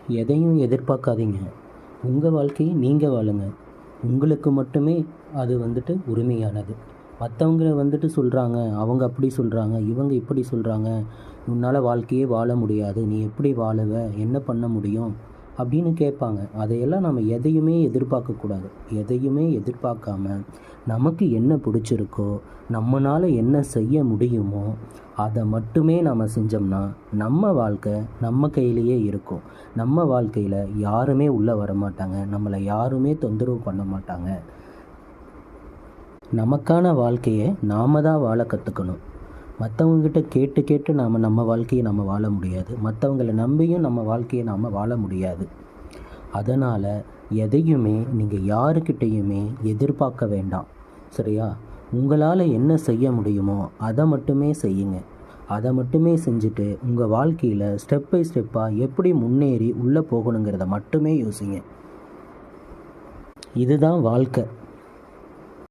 எதையும் எதிர்பார்க்காதீங்க. உங்கள் வாழ்க்கையை நீங்கள் வாழுங்க. உங்களுக்கு மட்டுமே அது உரிமையானது. மற்றவங்க சொல்கிறாங்க, அவங்க அப்படி சொல்கிறாங்க, இவங்க இப்படி சொல்கிறாங்க, உன்னால் வாழ்க்கையே வாழ முடியாது, நீ எப்படி வாழுவ, என்ன பண்ண முடியும் அப்படின்னு கேட்பாங்க. அதையெல்லாம் நம்ம எதையுமே எதிர்பார்க்கக்கூடாது. எதையுமே எதிர்பார்க்காம நமக்கு என்ன பிடிச்சிருக்கோ, நம்மளால் என்ன செய்ய முடியுமோ அதை மட்டுமே நம்ம செஞ்சோம்னா நம்ம வாழ்க்கை நம்ம கையிலேயே இருக்கும். நம்ம வாழ்க்கையில் யாருமே உள்ளே வரமாட்டாங்க, நம்மளை யாருமே தொந்தரவு பண்ண மாட்டாங்க. நமக்கான வாழ்க்கையை நாம் தான் வாழ கற்றுக்கணும். மற்றவங்ககிட்ட கேட்டு கேட்டு நம்ம வாழ்க்கையை நம்ம வாழ முடியாது. மற்றவங்களை நம்பியும் நம்ம வாழ்க்கையை நாம் வாழ முடியாது. அதனால் எதையுமே நீங்கள் யாருக்கிட்டையுமே எதிர்பார்க்க வேண்டாம். சரியா? உங்களால் என்ன செய்ய முடியுமோ அதை மட்டுமே செய்யுங்க. அதை மட்டுமே செஞ்சுட்டு உங்கள் வாழ்க்கையில் ஸ்டெப் பை ஸ்டெப்பாக எப்படி முன்னேறி உள்ளே போகணுங்கிறத மட்டுமே யோசிங்க. இதுதான் வாழ்க்கை.